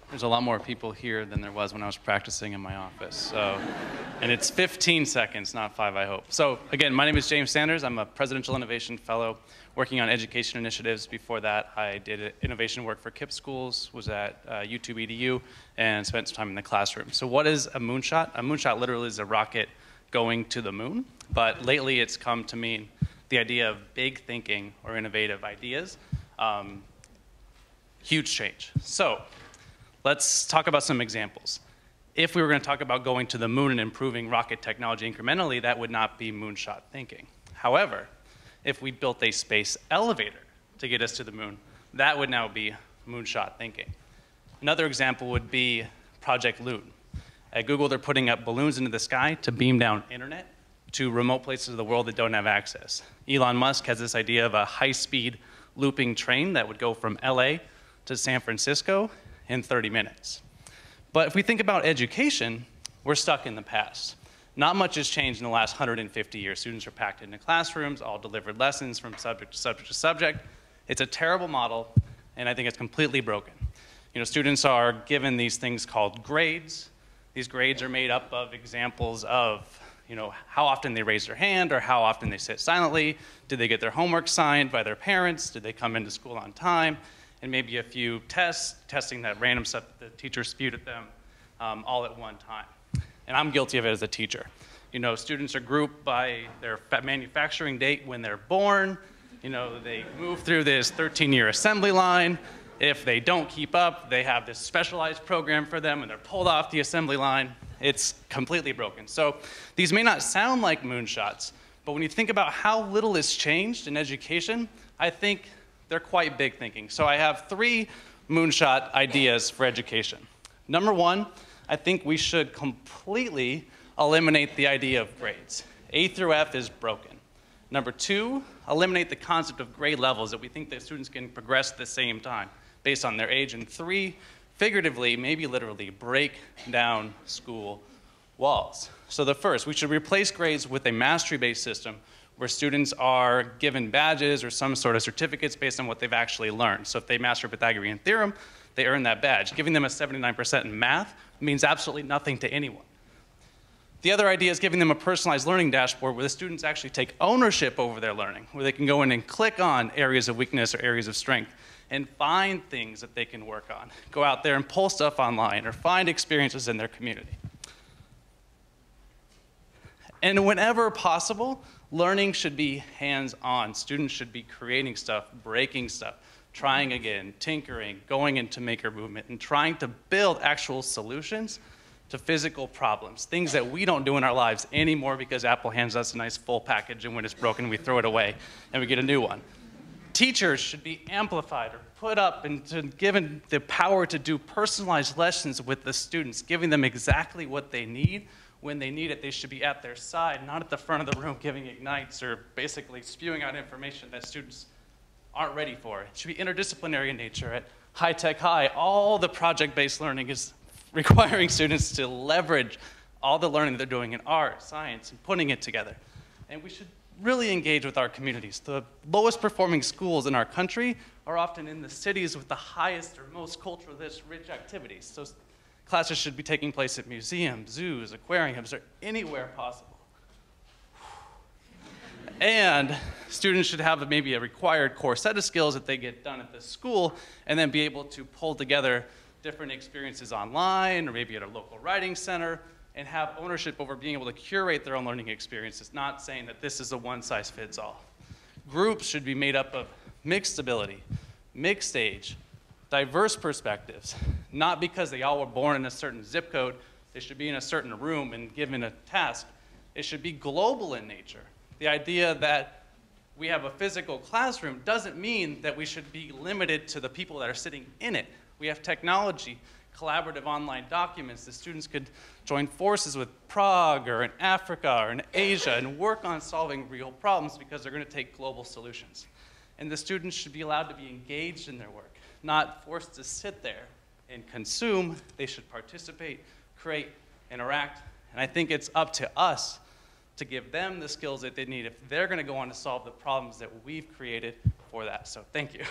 There's a lot more people here than there was when I was practicing in my office. So, and it's 15 seconds, not 5, I hope. So again, my name is James Sanders. I'm a Presidential Innovation Fellow working on education initiatives. Before that, I did innovation work for KIPP schools, was at YouTube EDU, and spent some time in the classroom. So what is a moonshot? A moonshot literally is a rocket going to the moon, but lately it's come to mean the idea of big thinking or innovative ideas. Huge change. So let's talk about some examples. If we were going to talk about going to the moon and improving rocket technology incrementally, that would not be moonshot thinking. However, if we built a space elevator to get us to the moon, that would now be moonshot thinking. Another example would be Project Loon. At Google, they're putting up balloons into the sky to beam down internet to remote places of the world that don't have access. Elon Musk has this idea of a high-speed looping train that would go from LA to San Francisco in 30 minutes. But if we think about education, we're stuck in the past. Not much has changed in the last 150 years. Students are packed into classrooms, all delivered lessons from subject to subject to subject. It's a terrible model, and I think it's completely broken. You know, students are given these things called grades. These grades are made up of examples of, you know, how often they raise their hand or how often they sit silently. Did they get their homework signed by their parents? Did they come into school on time? And maybe a few tests, testing that random stuff that the teacher spewed at them all at one time. And I'm guilty of it as a teacher. You know, students are grouped by their manufacturing date when they're born. You know, they move through this 13-year assembly line. If they don't keep up, they have this specialized program for them and they're pulled off the assembly line. It's completely broken. So these may not sound like moonshots, but when you think about how little has changed in education, I think they're quite big thinking. So I have 3 moonshot ideas for education. Number 1, I think we should completely eliminate the idea of grades. A through F is broken. Number 2, eliminate the concept of grade levels, that we think that students can progress at the same time based on their age. And 3, figuratively, maybe literally, break down school walls. So the first, we should replace grades with a mastery-based system where students are given badges or some sort of certificates based on what they've actually learned. So if they master Pythagorean theorem, they earn that badge. Giving them a 79% in math means absolutely nothing to anyone. The other idea is giving them a personalized learning dashboard where the students actually take ownership over their learning, where they can go in and click on areas of weakness or areas of strength and find things that they can work on. Go out there and pull stuff online or find experiences in their community. And whenever possible, learning should be hands-on. Students should be creating stuff, breaking stuff, trying again, tinkering, going into maker movement, and trying to build actual solutions to physical problems, things that we don't do in our lives anymore because Apple hands us a nice full package, and when it's broken, we throw it away and we get a new one. Teachers should be amplified or put up and given the power to do personalized lessons with the students, giving them exactly what they need. When they need it, they should be at their side, not at the front of the room giving ignites or basically spewing out information that students aren't ready for. It should be interdisciplinary in nature. At High Tech High, all the project-based learning is requiring students to leverage all the learning they're doing in art, science, and putting it together. And we should really engage with our communities. The lowest performing schools in our country are often in the cities with the highest or most culturally rich activities. So classes should be taking place at museums, zoos, aquariums, or anywhere possible. And students should have maybe a required core set of skills that they get done at the school and then be able to pull together different experiences online or maybe at a local writing center and have ownership over being able to curate their own learning experiences, not saying that this is a one-size-fits-all. Groups should be made up of mixed ability, mixed age, diverse perspectives, not because they all were born in a certain zip code, they should be in a certain room and given a task. It should be global in nature. The idea that we have a physical classroom doesn't mean that we should be limited to the people that are sitting in it. We have technology, collaborative online documents. The students could join forces with Prague or in Africa or in Asia and work on solving real problems because they're going to take global solutions. And the students should be allowed to be engaged in their work, not forced to sit there and consume. They should participate, create, interact. And I think it's up to us to give them the skills that they need if they're going to go on to solve the problems that we've created for that. So thank you.